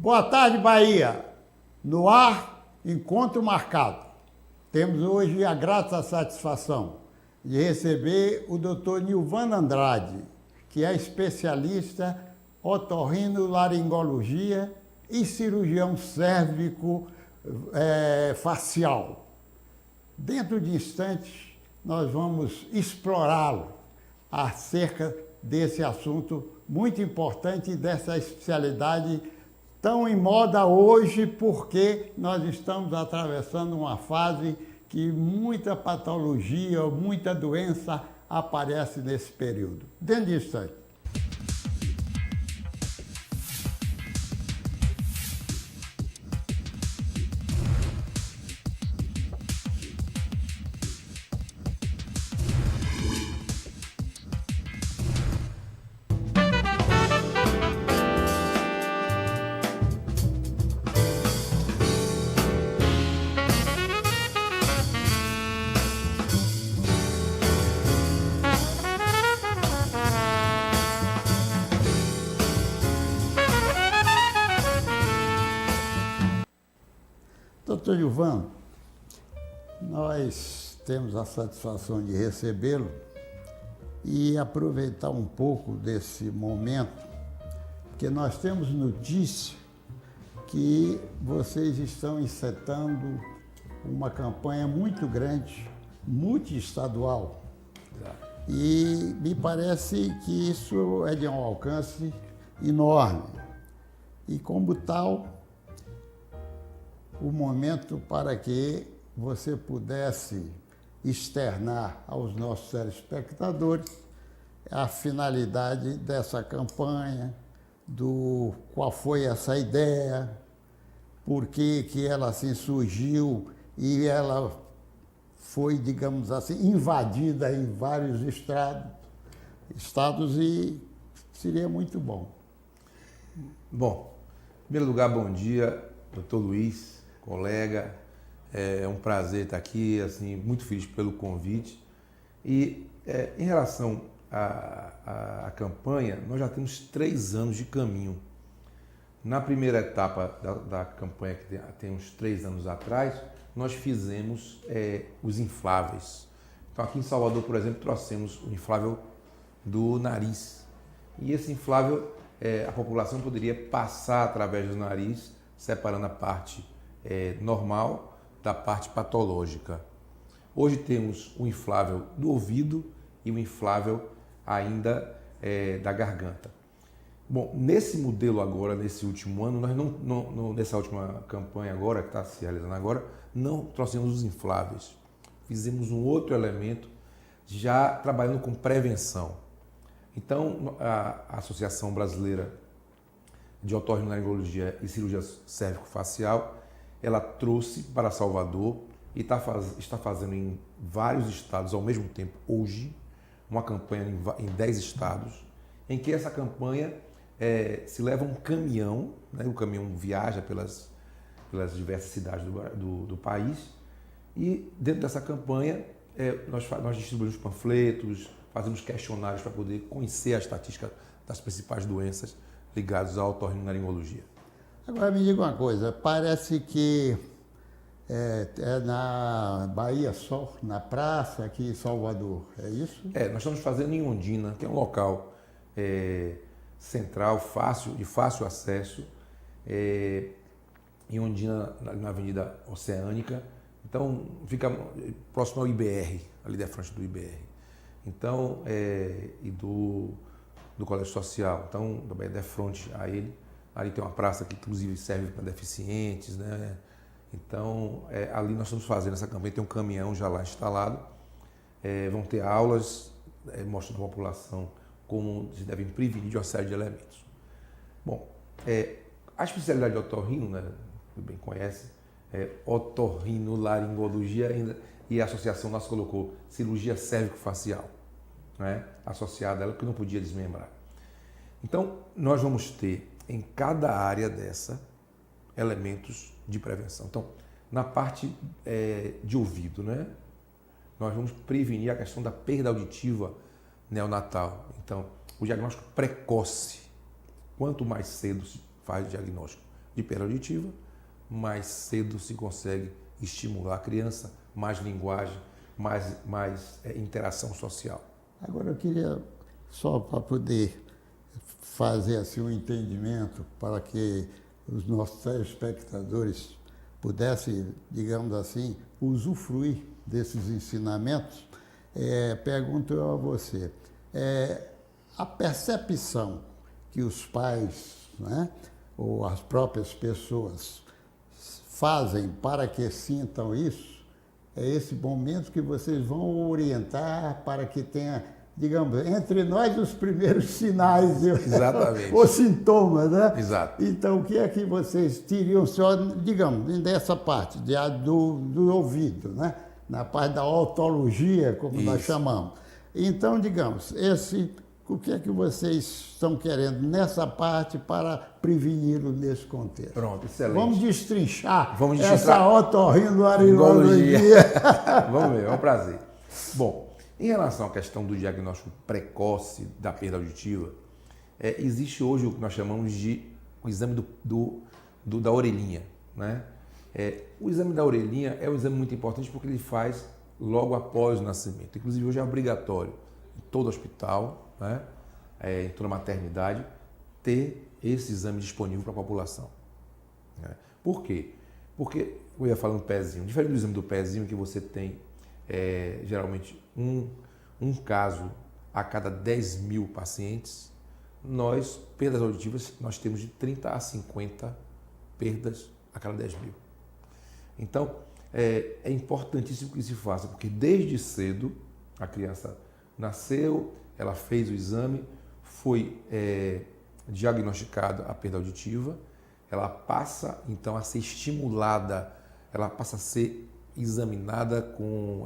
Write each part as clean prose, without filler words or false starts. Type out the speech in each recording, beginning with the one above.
Boa tarde, Bahia. No ar, encontro marcado. Temos hoje a grata satisfação de receber o Dr. Nilvano Andrade, que é especialista otorrinolaringologia e cirurgião cérvico facial. Dentro de instantes, nós vamos explorá-lo acerca desse assunto muito importante e dessa especialidade tão em moda hoje, porque nós estamos atravessando uma fase que muita patologia, muita doença aparece nesse período. Dentro de instante. Doutor Nilvano, nós temos a satisfação de recebê-lo e aproveitar um pouco desse momento, porque nós temos notícia que vocês estão encetando uma campanha muito grande, multiestadual, e me parece que isso é de um alcance enorme. E como tal, o momento para que você pudesse externar aos nossos telespectadores a finalidade dessa campanha, qual foi essa ideia, por que ela assim surgiu e ela foi, digamos assim, invadida em vários estados e seria muito bom. Bom, em primeiro lugar, bom dia, doutor Luiz, colega, é um prazer estar aqui, assim, muito feliz pelo convite. E em relação à campanha, nós já temos 3 anos de caminho. Na primeira etapa da campanha, que tem uns 3 anos atrás, nós fizemos os infláveis. Então aqui em Salvador, por exemplo, trouxemos o inflável do nariz. E esse inflável, a população poderia passar através do nariz, separando a parte normal da parte patológica. Hoje temos o inflável do ouvido e o inflável ainda da garganta. Bom, nesse modelo agora, nesse último ano, nós nessa última campanha agora, que está se realizando agora, não trouxemos os infláveis. Fizemos um outro elemento já trabalhando com prevenção. Então, a Associação Brasileira de Otorrinolaringologia e Cirurgia Cérvico-Facial, ela trouxe para Salvador e está fazendo em vários estados ao mesmo tempo, hoje, uma campanha em 10 estados, em que essa campanha se leva um caminhão, né? O caminhão viaja pelas diversas cidades do país, e dentro dessa campanha nós distribuímos panfletos, fazemos questionários para poder conhecer a estatística das principais doenças ligadas à otorrinolaringologia. Agora me diga uma coisa, parece que é na Bahia só, na praça aqui em Salvador, é isso? Nós estamos fazendo em Ondina, que é um local central, de fácil acesso, em Ondina, na Avenida Oceânica, então fica próximo ao IBR, ali da frente do IBR, então, e do Colégio Social, então também é de frente a ele. Ali tem uma praça que inclusive serve para deficientes, né? Então, ali nós estamos fazendo essa campanha, tem um caminhão já lá instalado, vão ter aulas mostrando à população como se devem prevenir de uma série de elementos. Bom, a especialidade de otorrino, né, que bem conhece, otorrinolaringologia ainda, e a associação nossa colocou cirurgia cérvico-facial, né, associada a ela, porque não podia desmembrar. Então, nós vamos ter em cada área dessa elementos de prevenção. Então, na parte de ouvido, né, nós vamos prevenir a questão da perda auditiva neonatal. Então, o diagnóstico precoce, quanto mais cedo se faz o diagnóstico, de perda auditiva, mais cedo se consegue estimular a criança, mais linguagem, mais interação social. Agora eu queria, só para poder fazer assim um entendimento, para que os nossos telespectadores pudessem, digamos assim, usufruir desses ensinamentos, pergunto eu a você, a percepção que os pais, né, ou as próprias pessoas fazem para que sintam isso, é esse momento que vocês vão orientar para que tenha, digamos, entre nós os primeiros sinais ou sintomas, né? Exato. Então, o que é que vocês teriam só, digamos, dessa parte do ouvido, né? Na parte da otologia, como nós chamamos. Então, digamos, o que é que vocês estão querendo nessa parte para preveni-lo nesse contexto? Pronto, excelente. Vamos destrinchar essa otorrinolaringologia. Vamos ver, é um prazer. Bom, em relação à questão do diagnóstico precoce da perda auditiva, existe hoje o que nós chamamos de o exame da orelhinha, né? O exame da orelhinha é um exame muito importante porque ele faz logo após o nascimento. Inclusive, hoje é obrigatório em todo hospital, né, em toda maternidade, ter esse exame disponível para a população. Né? Por quê? Porque, eu ia falando do pezinho, diferente do exame do pezinho, que você tem geralmente um caso a cada 10 mil pacientes, perdas auditivas, nós temos de 30 a 50 perdas a cada 10 mil. Então, é importantíssimo que se faça, porque desde cedo a criança nasceu, ela fez o exame, foi diagnosticada a perda auditiva, ela passa então a ser estimulada, ela passa a ser examinada com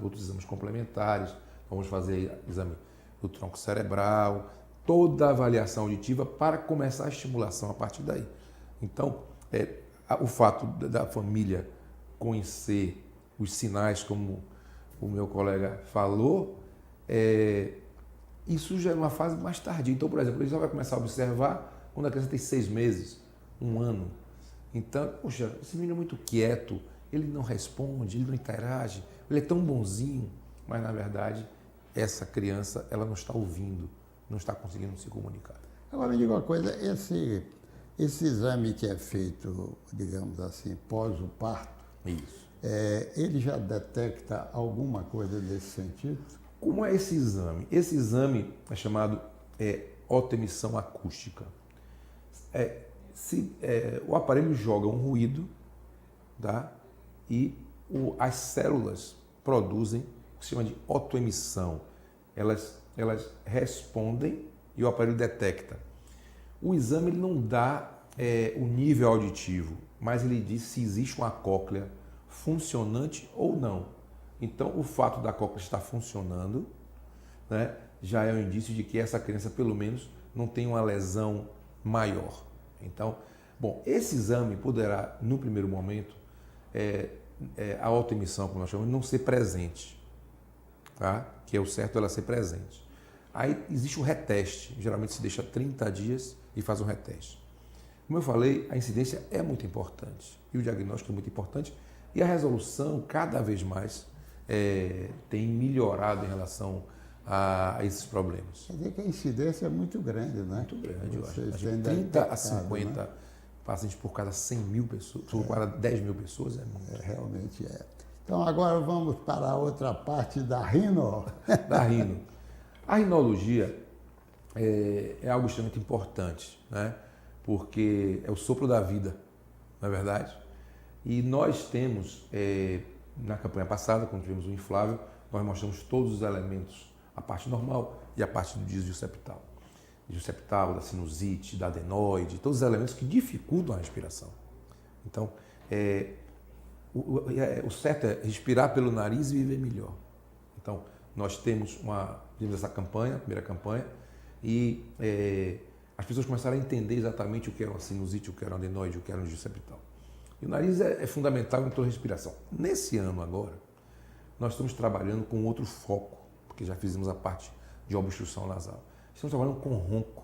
outros exames complementares, vamos fazer exame do tronco cerebral, toda a avaliação auditiva para começar a estimulação a partir daí. Então, o fato da família conhecer os sinais, como o meu colega falou, isso já é uma fase mais tardia. Então, por exemplo, ele só vai começar a observar quando a criança tem 6 meses, 1 ano. Então, poxa, esse menino é muito quieto, ele não responde, ele não interage, ele é tão bonzinho, mas na verdade essa criança ela não está ouvindo, não está conseguindo se comunicar. Agora me diga uma coisa, esse exame que é feito, digamos assim, pós o parto, isso. Ele já detecta alguma coisa nesse sentido? Como é esse exame? Esse exame é chamado otoemissão acústica. O aparelho joga um ruído, tá? E as células produzem o que se chama de otoemissão. Elas respondem e o aparelho detecta. O exame ele não dá o nível auditivo, mas ele diz se existe uma cóclea funcionante ou não. Então, o fato da cóclea estar funcionando, né, já é um indício de que essa criança, pelo menos, não tem uma lesão maior. Então, bom, esse exame poderá, no primeiro momento, a autoemissão, como nós chamamos, não ser presente, tá? Que é o certo ela ser presente. Aí existe o reteste, geralmente se deixa 30 dias e faz um reteste. Como eu falei, a incidência é muito importante e o diagnóstico é muito importante e a resolução cada vez mais tem melhorado em relação a esses problemas. Quer dizer que a incidência é muito grande, né? Muito grande, eu acho. Vocês 30 a 50 né? pacientes por cada 100 mil pessoas, por cada 10 mil pessoas é muito. Realmente é. Então agora vamos para a outra parte da rino. Da rino. A rinologia é algo extremamente importante, né? Porque é o sopro da vida, não é verdade? E nós temos, na campanha passada, quando tivemos o inflável, nós mostramos todos os elementos, a parte normal e a parte do desvio septal. Desvio septal, da sinusite, da adenoide, todos os elementos que dificultam a respiração. Então, o certo é respirar pelo nariz e viver melhor. Então, nós temos essa campanha, a primeira campanha, e as pessoas começaram a entender exatamente o que era uma sinusite, o que era uma adenoide, o que era um desvio septal. E o nariz é fundamental em toda a respiração. Nesse ano agora, nós estamos trabalhando com outro foco, porque já fizemos a parte de obstrução nasal. Estamos trabalhando com ronco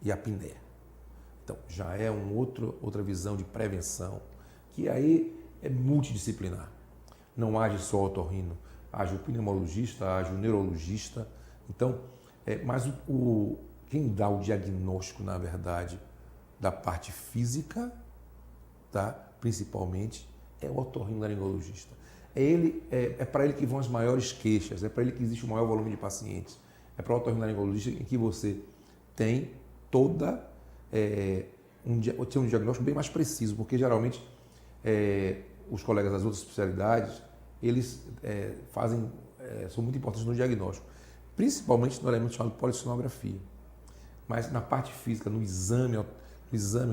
e apneia. Então, já é outra visão de prevenção, que aí é multidisciplinar. Não age só o otorrino, age o pneumologista, age o neurologista. Então, mas quem dá o diagnóstico, na verdade, da parte física, tá? Principalmente, é o otorrinolaringologista. É para ele que vão as maiores queixas, é para ele que existe o maior volume de pacientes. É para o otorrinolaringologista em que você tem um diagnóstico bem mais preciso, porque geralmente os colegas das outras especialidades, eles são muito importantes no diagnóstico, principalmente no elemento chamado polissonografia. Mas na parte física, no exame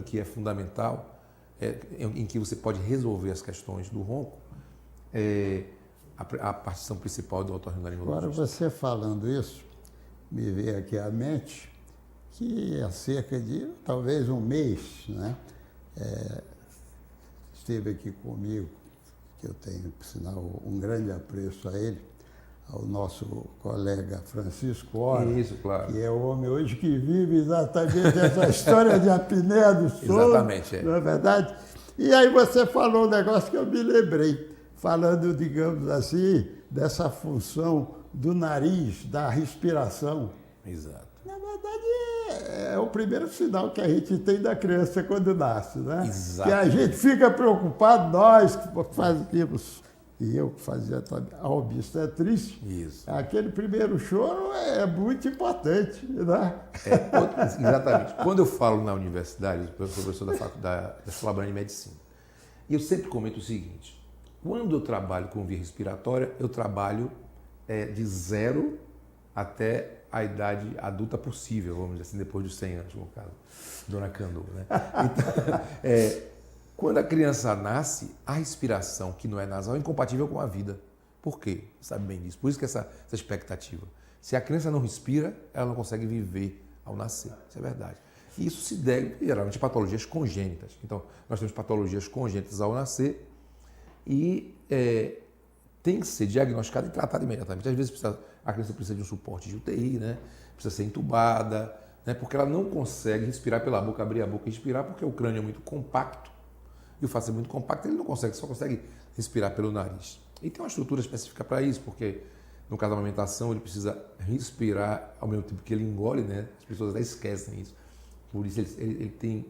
que é fundamental, em que você pode resolver as questões do ronco, a partição principal do otorrinolaringologista. Agora, você falando isso, me veio aqui à mente que há cerca de, talvez um mês, né, esteve aqui comigo, que eu tenho, por sinal, um grande apreço a ele, ao nosso colega Francisco Ora, isso, claro. Que é o homem hoje que vive exatamente essa história de apneia do sono. Exatamente, não é verdade? E aí você falou um negócio que eu me lembrei, falando, digamos assim, dessa função do nariz, da respiração. Exato. Na verdade, é o primeiro sinal que a gente tem da criança quando nasce, né? Exato. Que a gente fica preocupado, nós que fazíamos, e eu que fazia a obstetrícia, isso. Aquele primeiro choro é muito importante, né? Exatamente. Quando eu falo na universidade, eu sou professor da Escola Brasileira de Medicina, e eu sempre comento o seguinte: quando eu trabalho com via respiratória, eu trabalho de 0 até a idade adulta possível, vamos dizer assim, depois dos 100 anos, no caso, Dona Canu, né? Então, quando a criança nasce, a respiração, que não é nasal, é incompatível com a vida. Por quê? Você sabe bem disso. Por isso que essa expectativa. Se a criança não respira, ela não consegue viver ao nascer. Isso é verdade. E isso se deve, geralmente, a patologias congênitas. Então, nós temos patologias congênitas ao nascer e tem que ser diagnosticada e tratada imediatamente. Às vezes a criança precisa de um suporte de UTI, né? Precisa ser entubada, né? Porque ela não consegue respirar pela boca, abrir a boca e respirar, porque o crânio é muito compacto. E o fato é muito compacto, ele não consegue, só consegue respirar pelo nariz. E tem uma estrutura específica para isso, porque no caso da amamentação ele precisa respirar ao mesmo tempo que ele engole, né? As pessoas até esquecem isso. Por isso ele tem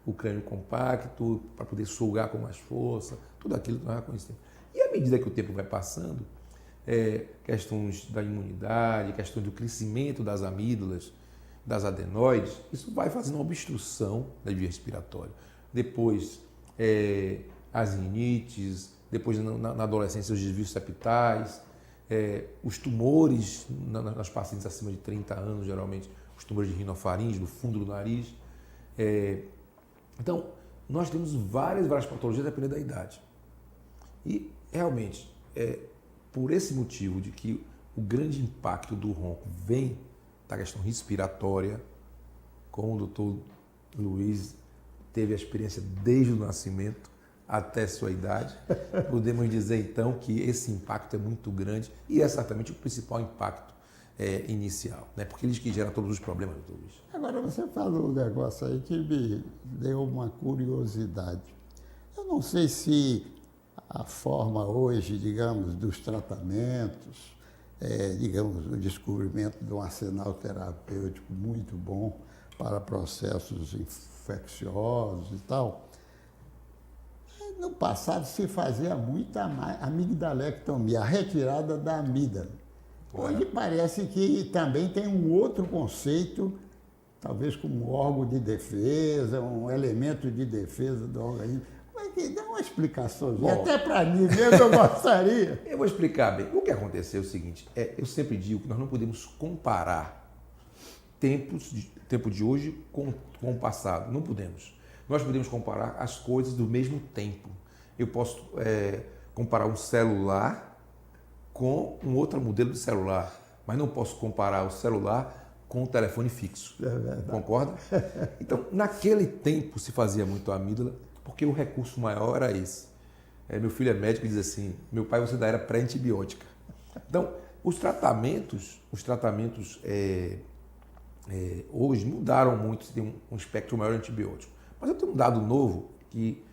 o crânio compacto, para poder sugar com mais força, tudo aquilo que nós já conhecemos. E à medida que o tempo vai passando, questões da imunidade, questões do crescimento das amígdalas, das adenoides, isso vai fazendo uma obstrução da via respiratória. Depois, as rinites, depois na adolescência os desvios septais, os tumores nas pacientes acima de 30 anos, geralmente os tumores de rinofaringe, do fundo do nariz. Então, nós temos várias patologias dependendo da idade. E, realmente, por esse motivo de que o grande impacto do ronco vem da questão respiratória, como o doutor Luiz teve a experiência desde o nascimento até sua idade, podemos dizer então que esse impacto é muito grande e é certamente o principal impacto inicial, né? Porque ele que gera todos os problemas, doutor Luiz. Agora, você falou um negócio aí que me deu uma curiosidade. Eu não sei se a forma hoje, digamos, dos tratamentos, digamos, o descobrimento de um arsenal terapêutico muito bom para processos infecciosos e tal. No passado se fazia muita amigdalectomia, a retirada da amígdala. Hoje parece que também tem um outro conceito, talvez como órgão de defesa, um elemento de defesa do organismo. Como é que dá uma explicação? Bom, até para mim mesmo eu gostaria. Eu vou explicar bem. O que aconteceu é o seguinte, eu sempre digo que nós não podemos comparar tempo de hoje com o passado. Não podemos. Nós podemos comparar as coisas do mesmo tempo. Eu posso comparar um celular com um outro modelo de celular, mas não posso comparar o celular com o telefone fixo. É verdade. Concorda? Então, naquele tempo se fazia muito a amígdala, porque o recurso maior era esse. Meu filho é médico e diz assim, meu pai você ainda era pré-antibiótica. Então, os tratamentos hoje mudaram muito, você tem um espectro maior de antibiótico. Mas eu tenho um dado novo que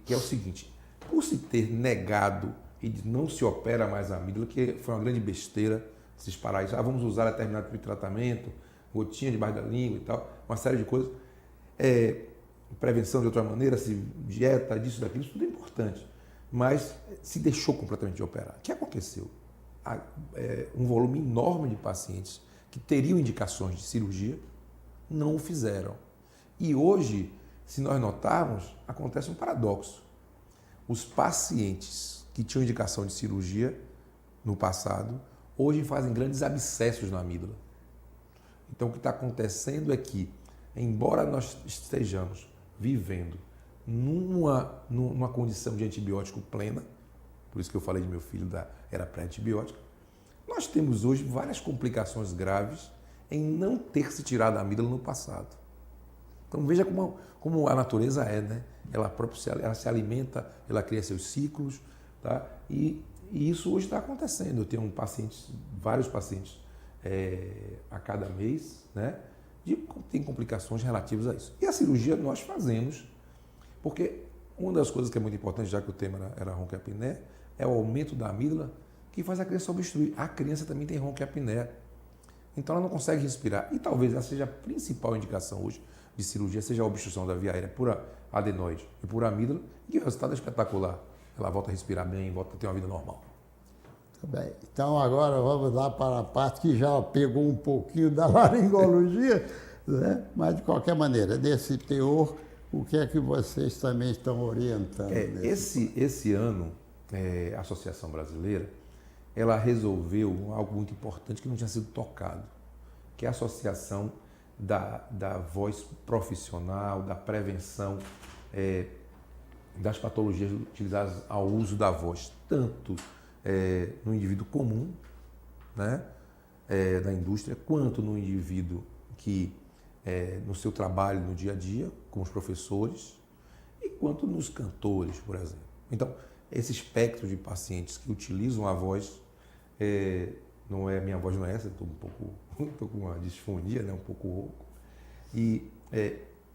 é o seguinte: por se ter negado e não se opera mais a amígdala, que foi uma grande besteira se parar isso, vamos usar determinado tipo de tratamento, gotinha debaixo da língua e tal, uma série de coisas. Prevenção de outra maneira, dieta, disso, daquilo, isso tudo é importante. Mas se deixou completamente de operar. O que aconteceu? Um volume enorme de pacientes que teriam indicações de cirurgia não o fizeram. E hoje, se nós notarmos, acontece um paradoxo. Os pacientes que tinham indicação de cirurgia no passado, hoje fazem grandes abscessos na amígdala. Então, o que está acontecendo é que, embora nós estejamos vivendo numa condição de antibiótico plena, por isso que eu falei de meu filho da era pré-antibiótica, nós temos hoje várias complicações graves em não ter se tirado a amígdala no passado. Então veja como a natureza é, né? Ela se alimenta, ela cria seus ciclos, tá? E isso hoje está acontecendo. Eu tenho vários pacientes a cada mês, né? Tem complicações relativas a isso. E a cirurgia nós fazemos, porque uma das coisas que é muito importante, já que o tema era ronquiapneia, é o aumento da amígdala, que faz a criança obstruir. A criança também tem ronquiapneia. Então ela não consegue respirar. E talvez essa seja a principal indicação hoje de cirurgia, seja a obstrução da via aérea por adenoide e por amígdala, e o resultado é espetacular. Ela volta a respirar bem, volta a ter uma vida normal. Tá bem. Então agora vamos lá para a parte que já pegou um pouquinho da laringologia, né? Mas de qualquer maneira, desse teor, o que é que vocês também estão orientando? Esse ano, a Associação Brasileira, ela resolveu algo muito importante que não tinha sido tocado, que é a associação da voz profissional, da prevenção das patologias utilizadas ao uso da voz, tanto no indivíduo comum, né, da indústria, quanto no indivíduo que no seu trabalho no dia a dia, com os professores, e quanto nos cantores, por exemplo. Então, esse espectro de pacientes que utilizam a voz, minha voz não é essa, estou com uma disfonia, né, um pouco rouco, e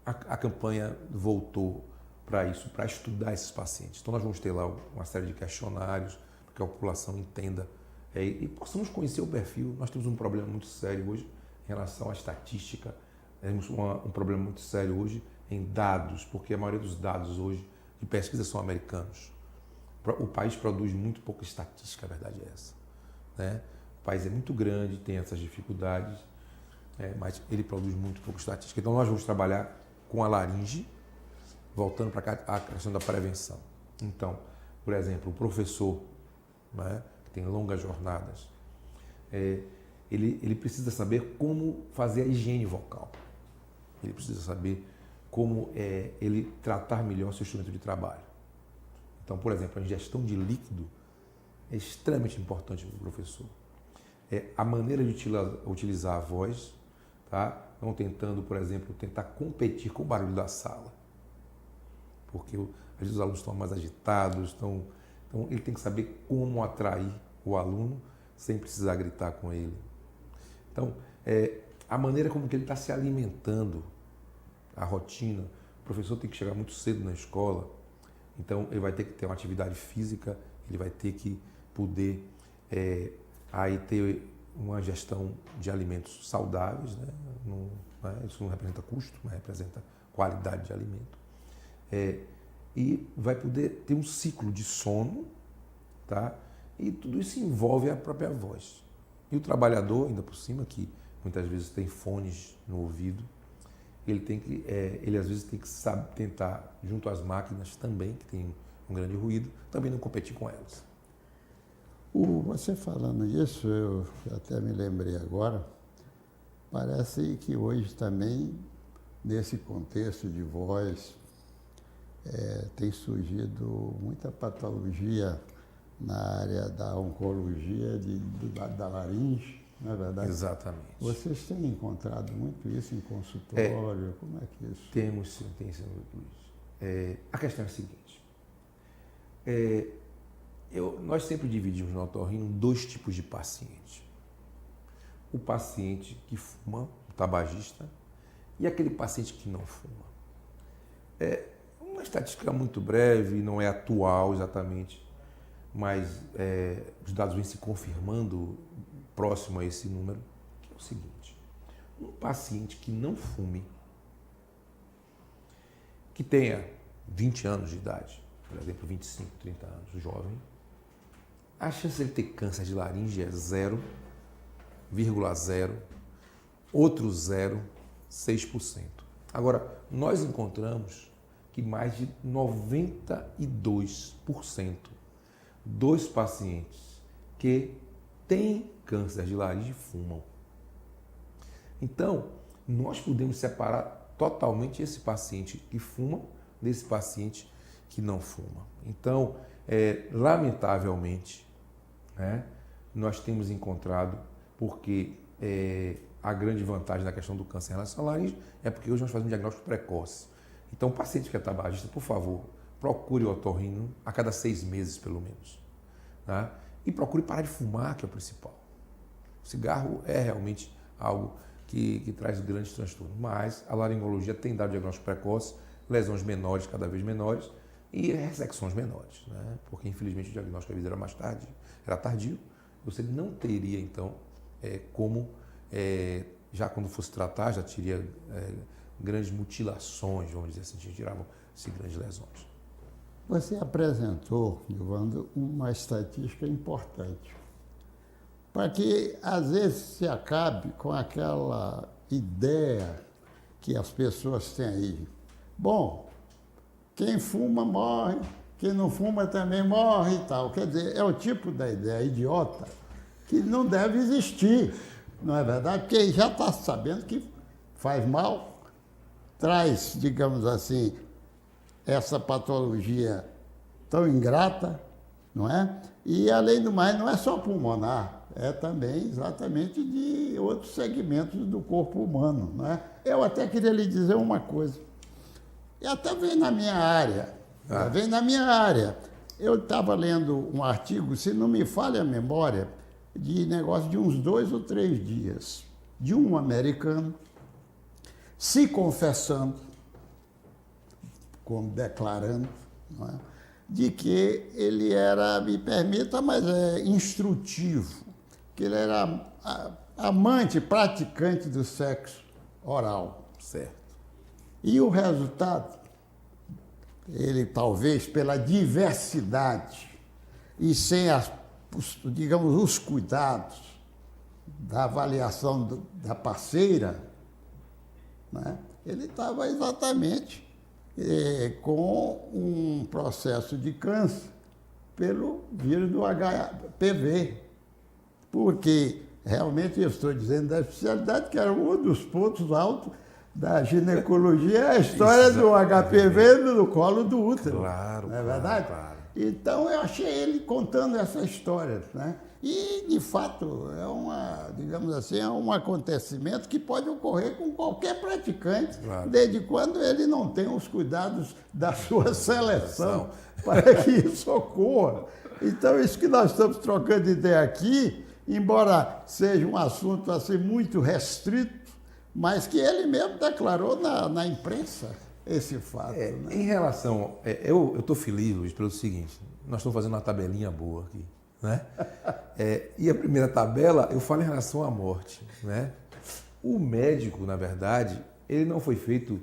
a campanha voltou para isso, para estudar esses pacientes. Então nós vamos ter lá uma série de questionários para que a população entenda e possamos conhecer o perfil. Nós temos um problema muito sério hoje em relação à estatística, temos um problema muito sério hoje em dados, porque a maioria dos dados hoje de pesquisa são americanos. O país produz muito pouca estatística, a verdade é essa, né? O país é muito grande, tem essas dificuldades, mas ele produz muito pouca estatística. Então nós vamos trabalhar com a laringe, voltando para a questão da prevenção. Então, por exemplo, o professor, né, que tem longas jornadas, ele precisa saber como fazer a higiene vocal. Ele precisa saber como ele tratar melhor seu instrumento de trabalho. Então, por exemplo, a ingestão de líquido é extremamente importante para o professor. A maneira de utilizar a voz, tá? Não tentando, por exemplo, tentar competir com o barulho da sala. Porque às vezes os alunos estão mais agitados, então ele tem que saber como atrair o aluno sem precisar gritar com ele. Então, a maneira como que ele está se alimentando, a rotina. O professor tem que chegar muito cedo na escola, então ele vai ter que ter uma atividade física, ele vai ter que poder aí ter uma gestão de alimentos saudáveis, né? Isso não representa custo, mas representa qualidade de alimento. E vai poder ter um ciclo de sono, tá? E tudo isso envolve a própria voz. E o trabalhador, ainda por cima, que muitas vezes tem fones no ouvido, ele às vezes tem que tentar, junto às máquinas também, que tem um grande ruído, também não competir com elas. Você falando isso, eu até me lembrei agora, parece que hoje também, nesse contexto de voz, tem surgido muita patologia na área da oncologia, da laringe, não é verdade? Exatamente. Vocês têm encontrado muito isso em consultório? Como é que isso? Temos sim, Luiz. A questão é a seguinte. Nós sempre dividimos no otorrino dois tipos de paciente. O paciente que fuma, o tabagista, e aquele paciente que não fuma. É uma estatística muito breve, não é atual exatamente, mas os dados vêm se confirmando próximo a esse número, que é o seguinte: um paciente que não fume, que tenha 20 anos de idade, por exemplo, 25, 30 anos, jovem, a chance de ele ter câncer de laringe é 0,0, outro 0,6%. Agora, nós encontramos que mais de 92% dos pacientes que têm câncer de laringe fumam. Então, nós podemos separar totalmente esse paciente que fuma desse paciente que não fuma. Então, lamentavelmente, né, nós temos encontrado, porque a grande vantagem da questão do câncer em relação à laringe é porque hoje nós fazemos um diagnóstico precoce. Então, o paciente que é tabagista, por favor, procure o otorrino a cada 6 meses, pelo menos. Tá? E procure parar de fumar, que é o principal. O cigarro é realmente algo que traz grandes transtornos, mas a laringologia tem dado diagnóstico precoce, lesões menores, cada vez menores, e ressecções menores, né? Porque infelizmente o diagnóstico às vezes era mais tarde, era tardio, você não teria então como, já quando fosse tratar, já teria grandes mutilações, vamos dizer assim, tiravam-se grandes lesões. Você apresentou, Nilvando, uma estatística importante, para que às vezes se acabe com aquela ideia que as pessoas têm aí. Bom, quem fuma morre, quem não fuma também morre e tal. Quer dizer, é o tipo da ideia idiota que não deve existir, não é verdade? Porque já está sabendo que faz mal, traz, digamos assim, essa patologia tão ingrata, não é? E, além do mais, não é só pulmonar, é também exatamente de outros segmentos do corpo humano, não é? Eu até queria lhe dizer uma coisa. E até vem na minha área. Vem na minha área. Eu estava lendo um artigo, se não me falha a memória, de negócio de uns 2 ou 3 dias, de um americano se confessando, como declarando, não é? De que ele era, me permita, mas é instrutivo, que ele era amante, praticante do sexo oral. Certo. E o resultado, ele talvez pela diversidade e sem, digamos, os cuidados da avaliação da parceira, né, ele estava exatamente com um processo de câncer pelo vírus do HPV, porque realmente eu estou dizendo da especialidade que era um dos pontos altos da ginecologia, é a história do HPV no colo do útero. Claro, não é verdade? Claro. Então eu achei ele contando essa história, né? E, de fato, digamos assim, é um acontecimento que pode ocorrer com qualquer praticante, claro, desde quando ele não tem os cuidados da sua seleção para que isso ocorra. Então, isso que nós estamos trocando ideia aqui, embora seja um assunto assim muito restrito, mas que ele mesmo declarou na imprensa esse fato. Né? Em relação... eu estou feliz, Luiz, pelo seguinte, nós estamos fazendo uma tabelinha boa aqui, né? E a primeira tabela, eu falo em relação à morte, né? O médico, na verdade, ele não foi feito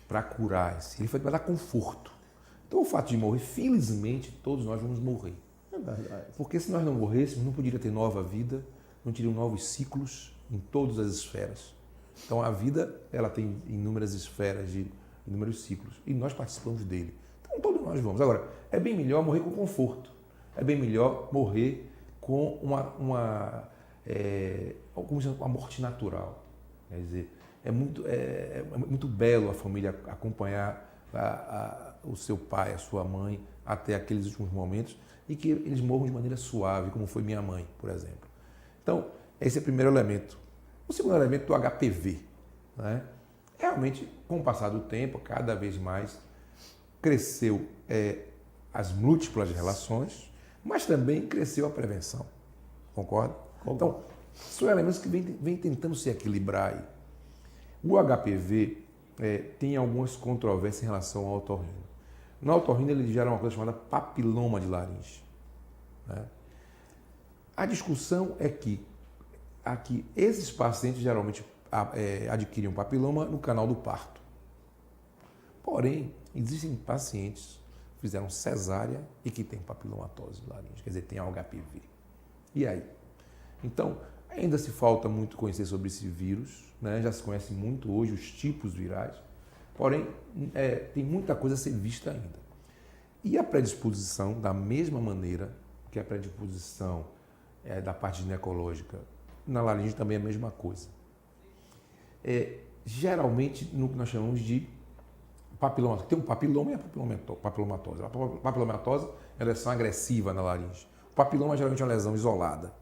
para curar, ele foi para dar conforto. Então, o fato de morrer, felizmente, todos nós vamos morrer. É verdade. Porque se nós não morrêssemos, não poderia ter nova vida, não teriam novos ciclos em todas as esferas. Então, a vida, ela tem inúmeras esferas, inúmeros ciclos, e nós participamos dele. Então, todos nós vamos. Agora, é bem melhor morrer com conforto. É bem melhor morrer com uma morte natural. Quer dizer, é muito belo a família acompanhar o seu pai, a sua mãe, até aqueles últimos momentos, e que eles morram de maneira suave, como foi minha mãe, por exemplo. Então, esse é o primeiro elemento. O segundo elemento do HPV, né? Realmente, com o passar do tempo, cada vez mais cresceu as múltiplas relações, mas também cresceu a prevenção. Concorda? Então, são elementos que vêm tentando se equilibrar aí. O HPV tem algumas controvérsias em relação ao otorrino. No otorrino ele gera uma coisa chamada papiloma de laringe, né? A discussão é que aqui esses pacientes geralmente adquirem um papiloma no canal do parto. Porém, existem pacientes que fizeram cesárea e que têm papilomatose de laringe, quer dizer, tem HPV. E aí? Então, ainda se falta muito conhecer sobre esse vírus, né? Já se conhece muito hoje os tipos virais, porém, tem muita coisa a ser vista ainda. E a predisposição, da mesma maneira que a predisposição da parte ginecológica, na laringe também é a mesma coisa. Geralmente, no que nós chamamos de papiloma, tem um papiloma e a papilomatose. A papilomatose é uma lesão agressiva na laringe. O papiloma geralmente é uma lesão isolada.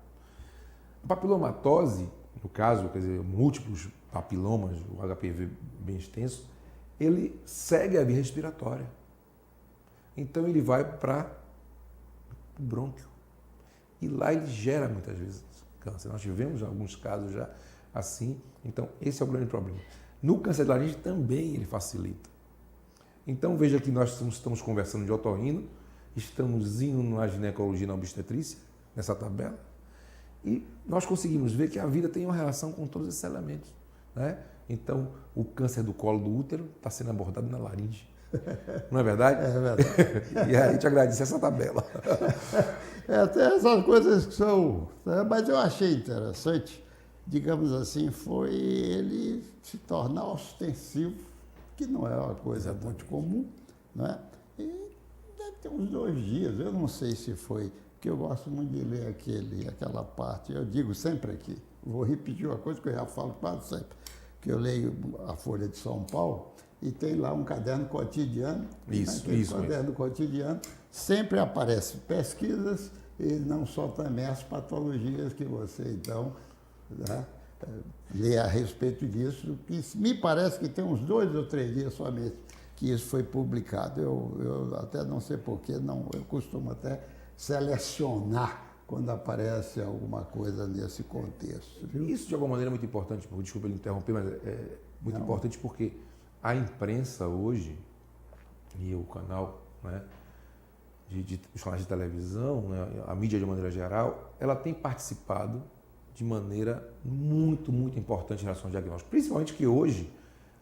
A papilomatose, no caso, quer dizer, múltiplos papilomas, o HPV bem extenso, ele segue a via respiratória. Então ele vai para o brônquio. E lá ele gera muitas vezes câncer. Nós tivemos alguns casos já assim. Então esse é o grande problema. No câncer de laringe também ele facilita. Então veja que nós estamos conversando de otorrino, estamos indo na ginecologia e na obstetrícia, nessa tabela, e nós conseguimos ver que a vida tem uma relação com todos esses elementos, né? Então o câncer do colo do útero está sendo abordado na laringe. Não é verdade? É verdade. E aí a gente agradece essa tabela. Até essas coisas que são... Mas eu achei interessante, digamos assim, foi ele se tornar ostensivo, que não é uma coisa muito comum, né? E deve ter uns 2 dias, eu não sei se foi, que eu gosto muito de ler aquela parte, eu digo sempre aqui, vou repetir uma coisa que eu já falo quase sempre, que eu leio a Folha de São Paulo, e tem lá um caderno cotidiano. Isso. Caderno cotidiano sempre aparecem pesquisas e não só também as patologias que você, então, né, lê a respeito disso, que me parece que tem uns 2 ou 3 dias somente que isso foi publicado. Eu até não sei porquê, eu costumo até selecionar quando aparece alguma coisa nesse contexto. Viu? Isso de alguma maneira é muito importante, desculpa ele interromper, mas é muito importante porque a imprensa hoje, e o canal, né, os canais de televisão, né, a mídia de maneira geral, ela tem participado de maneira muito, muito importante em relação ao diagnóstico. Principalmente que hoje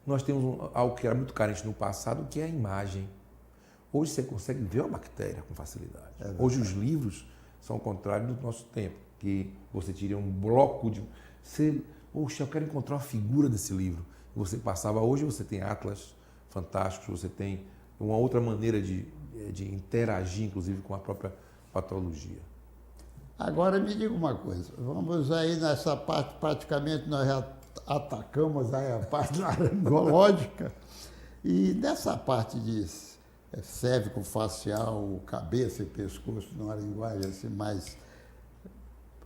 nós temos algo que era muito carente no passado, que é a imagem. Hoje você consegue ver uma bactéria com facilidade. Hoje os livros são o contrário do nosso tempo, que você tira um bloco de... Poxa, eu quero encontrar uma figura desse livro. Você passava, hoje você tem atlas fantásticos, você tem uma outra maneira de interagir, inclusive, com a própria patologia. Agora me diga uma coisa, vamos aí nessa parte, praticamente nós já atacamos aí a parte laringológica, e nessa parte de cérvico-facial, cabeça e pescoço, numa linguagem assim mais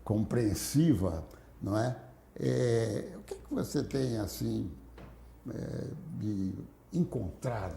compreensiva, não é? O que você tem assim de encontrado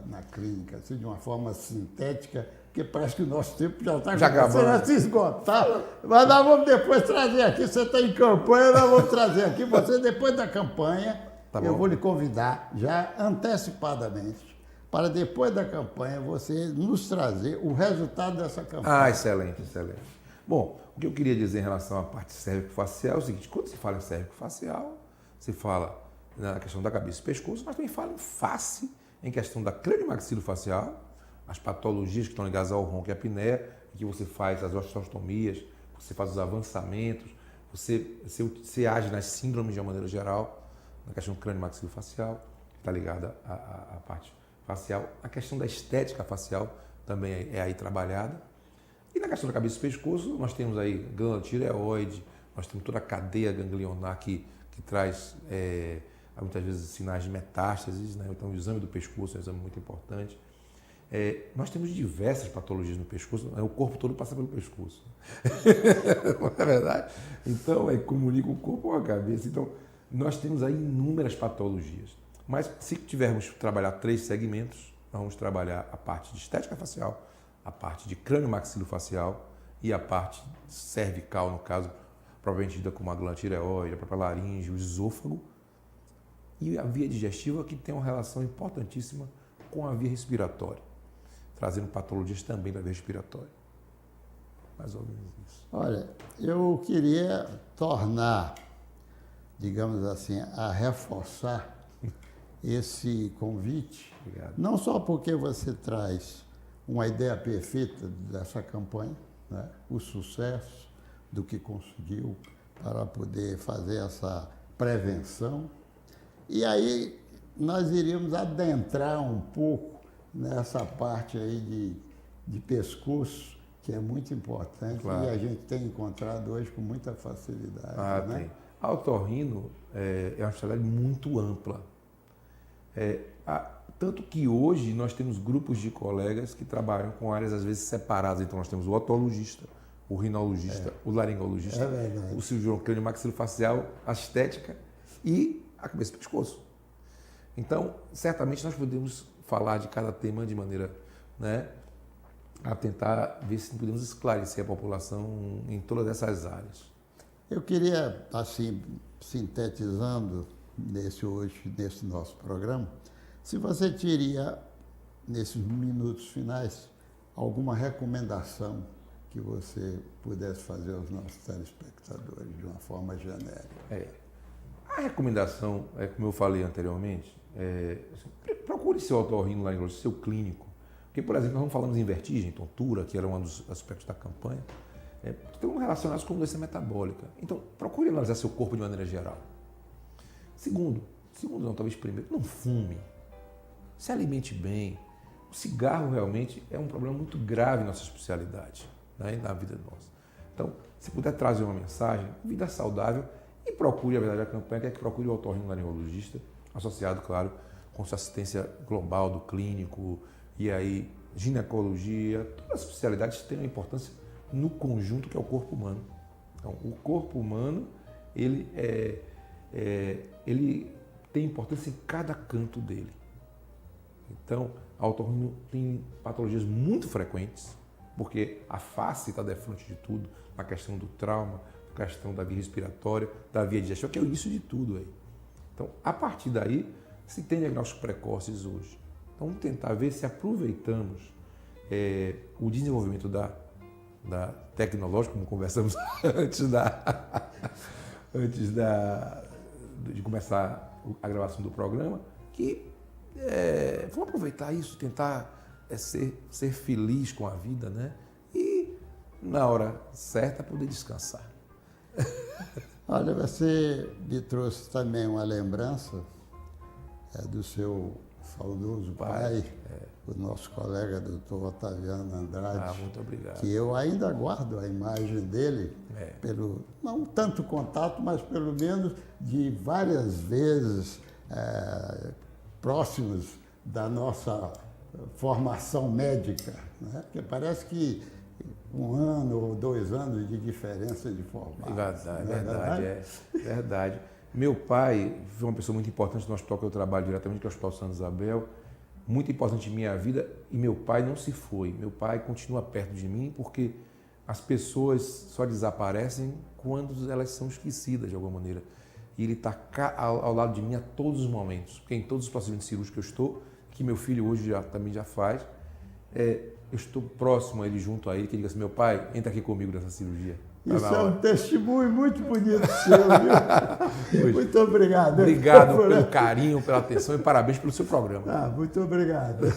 na clínica, assim, de uma forma sintética, porque parece que o nosso tempo já está começando a se esgotar, mas nós vamos depois trazer aqui, você está em campanha, nós vamos trazer aqui, você depois da campanha, eu vou lhe convidar já antecipadamente, para depois da campanha você nos trazer o resultado dessa campanha. Excelente, excelente. Bom, o que eu queria dizer em relação à parte cérvico-facial é o seguinte, quando se fala em cérvico-facial, se fala na questão da cabeça e pescoço, mas também fala em face, em questão da craniomaxilofacial, as patologias que estão ligadas ao ronco e à apneia, em que você faz as osteostomias, você faz os avançamentos, você age nas síndromes de uma maneira geral, na questão craniomaxilofacial, que está ligada à parte facial. A questão da estética facial também é aí trabalhada. E na questão da cabeça e pescoço, nós temos aí glândula tireoide, nós temos toda a cadeia ganglionar que traz muitas vezes sinais de metástases, né? Então o exame do pescoço é um exame muito importante. Nós temos diversas patologias no pescoço, o corpo todo passa pelo pescoço. Não é verdade? Então, comunica o corpo com a cabeça. Então, nós temos aí inúmeras patologias. Mas se tivermos que trabalhar 3 segmentos, nós vamos trabalhar a parte de estética facial, a parte de crânio-maxilofacial e a parte cervical, no caso, provavelmente dita como a glândula tireoide, a própria laringe, o esôfago E a via digestiva que tem uma relação importantíssima com a via respiratória, trazendo patologias também da via respiratória. Mais ou menos isso. Olha, eu queria tornar, digamos assim, a reforçar esse convite, Obrigado. não só porque você traz uma ideia perfeita dessa campanha, né? O sucesso do que conseguiu para poder fazer essa prevenção. E aí nós iríamos adentrar um pouco nessa parte aí de pescoço, que é muito importante, Claro. e a gente tem encontrado hoje com muita facilidade. Né? Tem. A otorrino é uma especialidade muito ampla. Tanto que hoje nós temos grupos de colegas que trabalham com áreas às vezes separadas. Então nós temos o otologista, o rinologista, o laringologista, o cirurgião crânio maxilofacial, a estética e a cabeça e pescoço. Então, certamente nós podemos falar de cada tema de maneira, né, a tentar ver se podemos esclarecer a população em todas essas áreas. Eu queria, assim, sintetizando nesse nosso programa, se você teria, nesses minutos finais, alguma recomendação que você pudesse fazer aos nossos telespectadores de uma forma genérica. A recomendação, como eu falei anteriormente, procure seu otorrinolaringologista, seu clínico. Porque, por exemplo, nós não falamos em vertigem, tontura, que era um dos aspectos da campanha, estão relacionados com doença metabólica. Então, procure analisar seu corpo de maneira geral. Segundo não, talvez primeiro, não fume. Se alimente bem. O cigarro realmente é um problema muito grave em nossa especialidade, né, na vida nossa. Então, se puder trazer uma mensagem, vida saudável, e procure, a verdade, a campanha que é que procure o otorrinolaringologista, associado, claro, com sua assistência global do clínico, e aí ginecologia, todas as especialidades têm uma importância no conjunto que é o corpo humano. Então, o corpo humano, ele tem importância em cada canto dele. Então, a otorrino tem patologias muito frequentes, porque a face está defronte de tudo, a questão do trauma, a questão da via respiratória, da via digestiva, que é o início de tudo aí. Então, a partir daí, se tem diagnósticos precoces hoje. Então, vamos tentar ver se aproveitamos o desenvolvimento da tecnológica, como conversamos antes de começar a gravação do programa, que vamos aproveitar isso, tentar ser feliz com a vida, né? E, na hora certa, poder descansar. Olha, você me trouxe também uma lembrança do seu saudoso pai, o nosso colega doutor Otaviano Andrade. Muito obrigado. Que eu ainda guardo a imagem dele, não tanto contato, mas pelo menos de várias vezes próximos da nossa formação médica, né? Porque parece que 1 ano ou 2 anos de diferença de formato. Verdade. Meu pai foi uma pessoa muito importante no hospital que eu trabalho diretamente, que é o Hospital Santa Isabel, muito importante em minha vida, e meu pai não se foi. Meu pai continua perto de mim porque as pessoas só desaparecem quando elas são esquecidas de alguma maneira. E ele está ao lado de mim a todos os momentos, porque em todos os procedimentos cirúrgicos que eu estou, que meu filho hoje também já faz, eu estou próximo a ele, junto a ele, que ele diga assim: meu pai, entra aqui comigo nessa cirurgia. Isso é um testemunho muito bonito seu, viu? Muito obrigado. Obrigado pelo carinho, pela atenção e parabéns pelo seu programa. Muito obrigado.